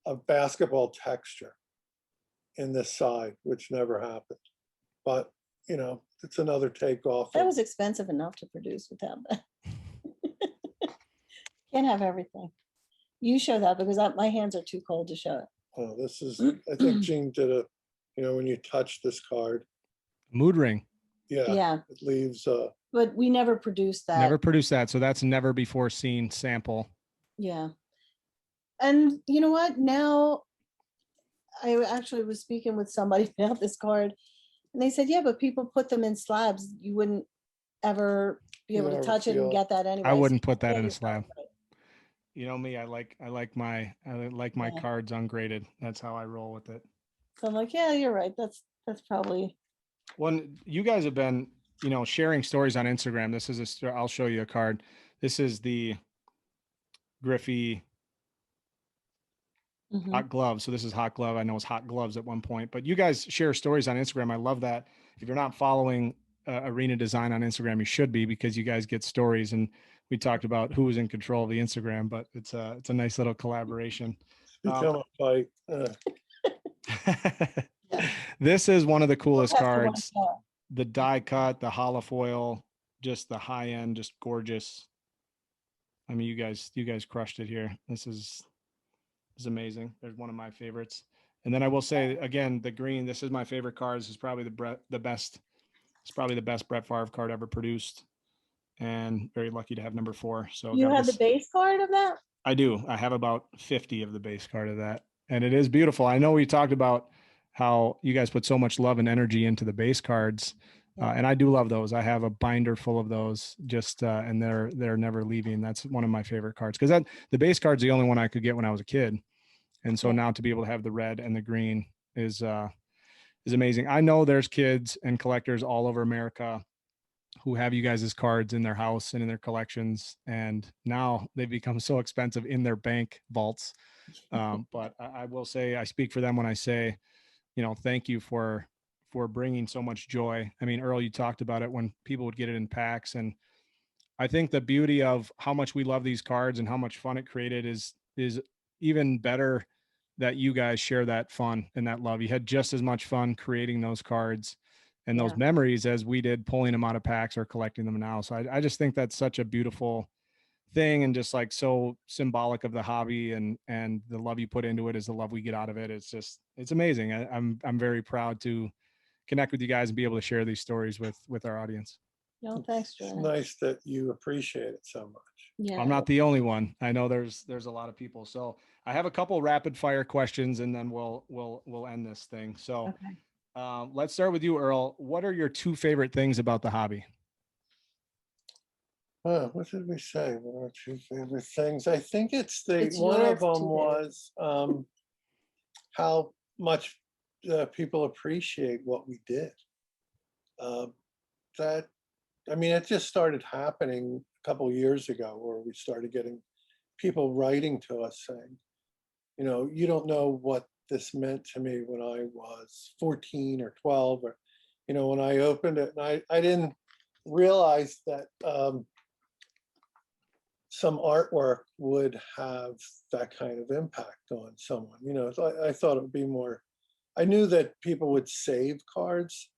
a basketball texture in this side, which never happened. But, you know, it's another takeoff. that was expensive enough to produce without that. Can't have everything. You show that because my hands are too cold to show it. This is, I think Gene did a, you know, when you touch this card, Mood ring. yeah, Yeah, it leaves, but we never produced that. Never produced that. So that's never before seen sample. Yeah. And you know what? Now I actually was speaking with somebody about this card and they said, yeah, but people put them in slabs. You wouldn't ever be able to Never touch it and feel- get that anyway. I wouldn't So put that yeah, in a you're slab. right. You know me, I like my Yeah. cards ungraded. That's how I roll with it. So I'm like, yeah, you're right. That's probably, When you guys have been, you know, sharing stories on Instagram, this is I'll show you a card. This is the Griffey mhm. hot glove. So this is hot glove. I know it's hot gloves at one point, but you guys share stories on Instagram. I love that. If you're not following Arena Design on Instagram, you should be, because you guys get stories. And we talked about who was in control of the Instagram, but it's a nice little collaboration. become a fight. This is one of the We'll coolest have to watch cards. that. The die cut, the holofoil, just the high end, just gorgeous. I mean, you guys crushed it here. This is amazing. There's one of my favorites. And then I will say again, the green. This is my favorite card. This is probably the best. It's probably the best Brett Favre card ever produced, and very lucky to have number 4. So You got had the this. base card of that? I do. I have about 50 of the base card of that, and it is beautiful. I know we talked about how you guys put so much love and energy into the base cards, Yeah. and I do love those. I have a binder full of those, just and they're never leaving. That's one of my favorite cards, because the base card's the only one I could get when I was a kid, and so Yeah. now to be able to have the red and the green is amazing. I know there's kids and collectors all over America who have you guys' cards in their house and in their collections, and now they've become so expensive in their bank vaults. But I will say, I speak for them when I say, you know, thank you for bringing so much joy. I mean, Earl, you talked about it when people would get it in packs, and I think the beauty of how much we love these cards and how much fun it created is even better that you guys share that fun and that love. You had just as much fun creating those cards and those Yeah. memories as we did pulling them out of packs or collecting them now. So I just think that's such a beautiful thing, and just like so symbolic of the hobby, and the love you put into it is the love we get out of it. It's amazing. I'm very proud to connect with you guys and be able to share these stories with our audience. No, thanks, It's Jordan. nice that you appreciate it so much. Yeah. I'm not the only one. I know there's a lot of people. So I have a couple rapid fire questions, and then we'll end this thing. So Okay. let's start with you, Earl. What are your 2 favorite things about the hobby? What did we say? What are 2 favorite things? I think it's It's one your of them 2 was how much people appreciate what we did. That, I mean, it just started happening a couple of years ago, where we started getting people writing to us saying, you know, you don't know what this meant to me when I was 14 or 12, or, you know, when I opened it, and I didn't realize that some artwork would have that kind of impact on someone. You know, I thought it would be more, I knew that people would save cards,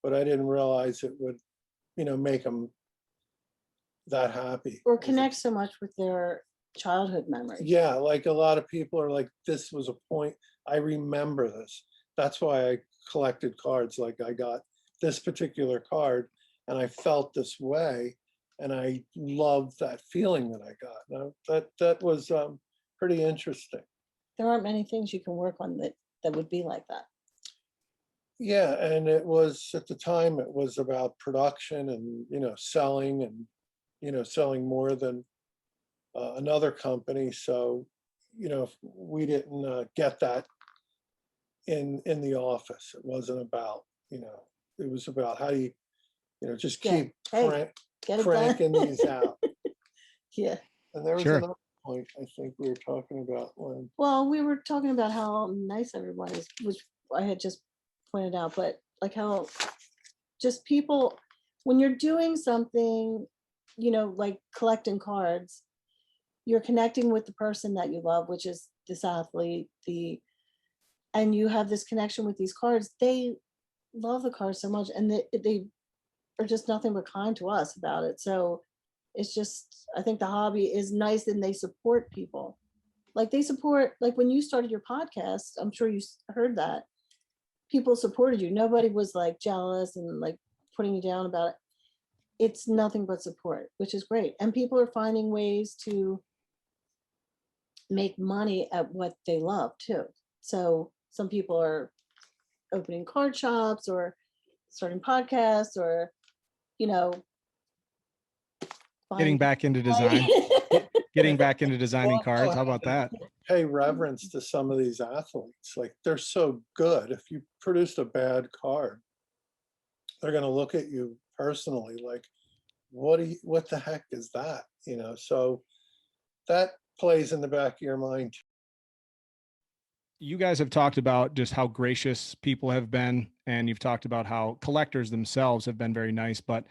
but I didn't realize it would, you know, make them that happy. Or connect so much with their childhood memories. Yeah, like a lot of people are like, this was a point, I remember this. That's why I collected cards. Like, I got this particular card and I felt this way, and I loved that feeling that I got. Now, that was pretty interesting. There aren't many things you can work on that would be like that. Yeah, and it was, at the time, it was about production and, you know, selling, and, you know, selling more than another company. So, you know, we didn't get that in the office. It wasn't about, you know, it was about how do you just Yeah. keep Hey, get it cranking done. these out. Yeah. And there was Sure. another point I think we were talking about when, Well, we were talking about how nice everyone is, which I had just pointed out, but like how just people, when you're doing something, like collecting cards, you're connecting with the person that you love, which is this athlete, and you have this connection with these cards. They love the cards so much, and they are just nothing but kind to us about it. So it's just, I think the hobby is nice, and they support people. Like they support, like when you started your podcast, I'm sure you heard that people supported you. Nobody was like jealous and like putting you down about it. It's nothing but support, which is great. And people are finding ways to make money at what they love too. So some people are opening card shops or starting podcasts or, Getting buying. back into design, getting back into designing cards. How about that? pay reverence to some of these athletes. Like they're so good. If you produced a bad card, they're going to look at you personally like, what the heck is that? So that plays in the back of your mind. You guys have talked about just how gracious people have been, and you've talked about how collectors themselves have been very nice, but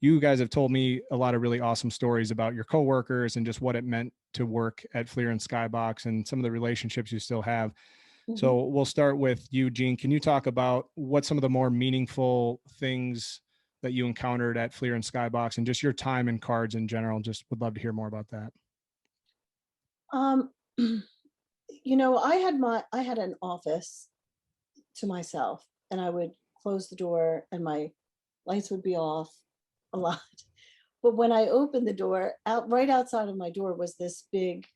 you guys have told me a lot of really awesome stories about your coworkers and just what it meant to work at Fleer and Skybox and some of the relationships you still have. So we'll start with you, Gene. Can you talk about what some of the more meaningful things that you encountered at Fleer and Skybox and just your time in cards in general? Just would love to hear more about that. I had an office to myself, and I would close the door and my lights would be off a lot. But when I opened the door, right outside of my door was this big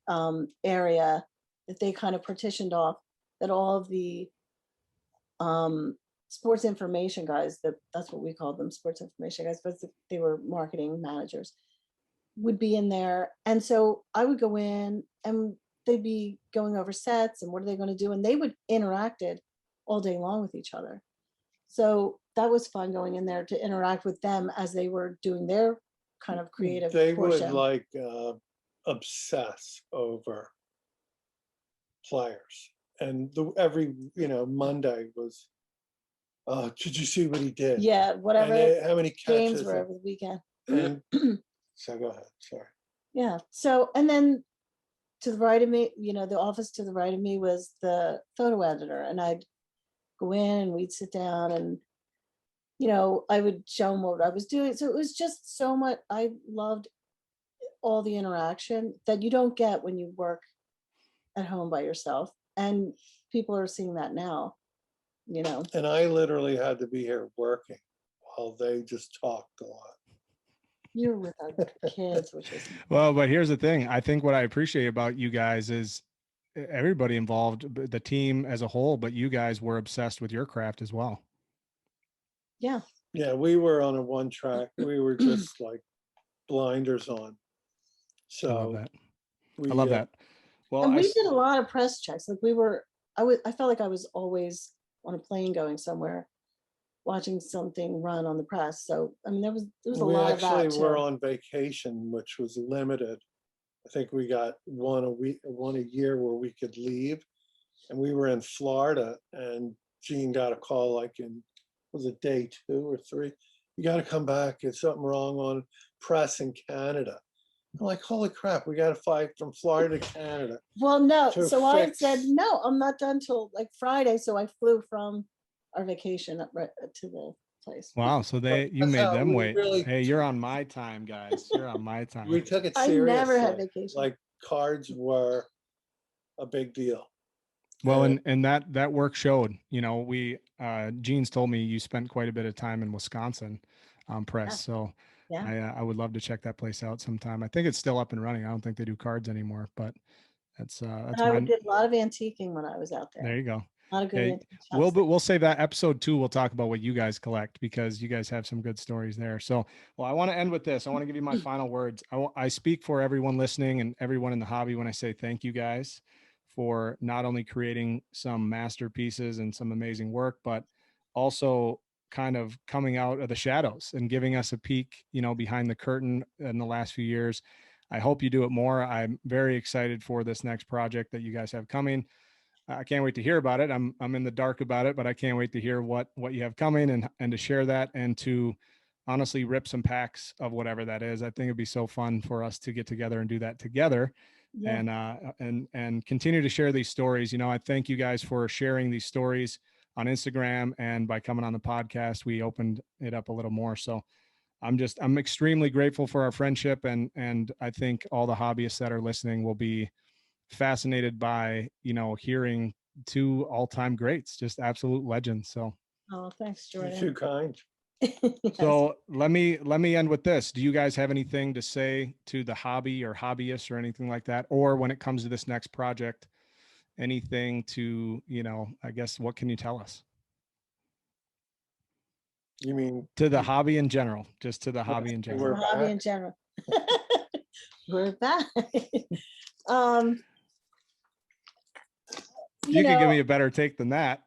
area that they kind of partitioned off, that all of the sports information guys, that's what we called them, sports information guys, but they were marketing managers, would be in there. And so I would go in and they'd be going over sets and what are they going to do, and they would interact it all day long with each other. So that was fun, going in there to interact with them as they were doing their kind of creative They portion. would like obsess over players, and every Monday was, did you see what he did? Yeah, whatever And how many games catches were over the weekend. and so go ahead, sorry. Yeah. So, and then to the right of me, the office to the right of me was the photo editor, and I'd go in and we'd sit down and, I would show them what I was doing. So it was just so much. I loved all the interaction that you don't get when you work at home by yourself. And people are seeing that now, And I literally had to be here working while they just talked a lot. You're with our kids, which is Well, but here's the thing. I think what I appreciate about you guys is everybody involved, the team as a whole, but you guys were obsessed with your craft as well. yeah. Yeah, we were on a one track. We were just like blinders on. So I love that. we, I love that. Well, And we did a lot of press checks. Like I felt like I was always on a plane going somewhere, watching something run on the press. So, I mean, there was a lot of that too. We actually were on vacation, which was limited. I think we got one a year where we could leave. And we were in Florida, and Gene got a call like was it day 2 or 3? You got to come back. There's something wrong on press in Canada. I'm like, holy crap, we got to fly from Florida to Canada. Well, no. So I said, no, I'm not done till like Friday. So I flew from our vacation up right to the place. Wow. So you made them wait. Really, hey, you're on my time, guys. You're on my time. We took it seriously. I never had vacation. Like cards were a big deal. Well, and that work showed, Gene's told me you spent quite a bit of time in Wisconsin on press. So yeah. I would love to check that place out sometime. I think it's still up and running. I don't think they do cards anymore, but that's I did a lot of antiquing when I was out there. There you go. A lot of good we'll save that episode 2. We'll talk about what you guys collect, because you guys have some good stories there. So, well, I want to end with this. I want to give you my final words. I speak for everyone listening and everyone in the hobby when I say thank you guys for not only creating some masterpieces and some amazing work, but also kind of coming out of the shadows and giving us a peek, behind the curtain in the last few years. I hope you do it more. I'm very excited for this next project that you guys have coming. I can't wait to hear about it. I'm in the dark about it, but I can't wait to hear what you have coming and to share that and to honestly rip some packs of whatever that is. I think it'd be so fun for us to get together and do that together. Yeah. And continue to share these stories. I thank you guys for sharing these stories on Instagram, and by coming on the podcast, we opened it up a little more. So I'm extremely grateful for our friendship, and I think all the hobbyists that are listening will be fascinated by, hearing two all-time greats, just absolute legends. So, oh, thanks, Jordan. You're too kind. Yes. So let me end with this. Do you guys have anything to say to the hobby or hobbyists or anything like that? Or when it comes to this next project, anything to, I guess, what can you tell us? You mean To the hobby in general, just to the hobby in general. We're hobby back. in general. We're back. You could give me a better take than that.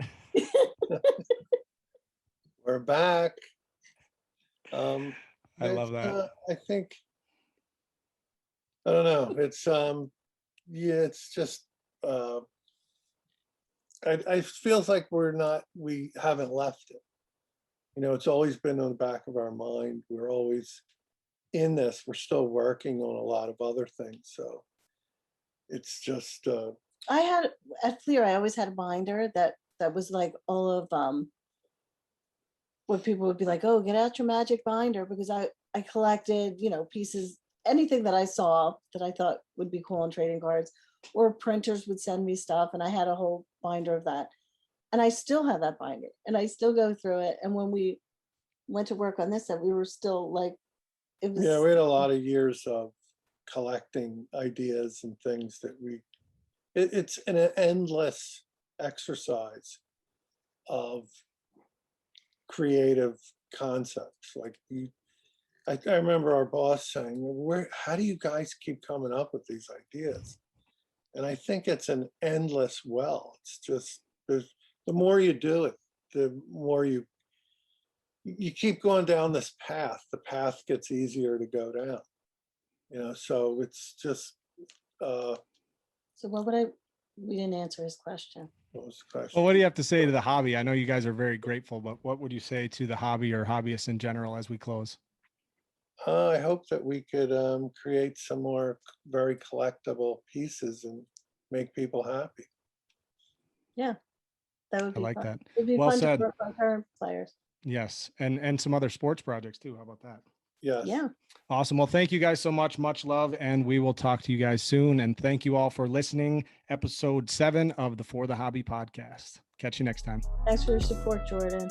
We're back. I love that. I think, I don't know. It's it's just it feels like we haven't left it. It's always been on the back of our mind. We're always in this. We're still working on a lot of other things. So it's just I had at Fleer, I always had a binder that was like all of what people would be like, oh, get out your magic binder, because I collected, pieces, anything that I saw that I thought would be cool on trading cards, or printers would send me stuff, and I had a whole binder of that. And I still have that binder, and I still go through it. And when we went to work on this set, we were still like, it was. Yeah, we had a lot of years of collecting ideas and things that it's an endless exercise of creative concepts. Like I remember our boss saying, how do you guys keep coming up with these ideas? And I think it's an endless well. It's just, the more you do it, the more you keep going down this path. The path gets easier to go down. So it's just. So we didn't answer his question. What was the question? Well, what do you have to say to the hobby? I know you guys are very grateful, but what would you say to the hobby or hobbyists in general as we close? I hope that we could create some more very collectible pieces and make people happy. Yeah, that would be I like fun. that. It'd be Well fun said. to work on current players. Yes. And some other sports projects too. How about that? Yes. Yeah. Awesome. Well, thank you guys so much. Much love. And we will talk to you guys soon. And thank you all for listening. Episode 7 of the For the Hobby podcast. Catch you next time. Thanks for your support, Jordan.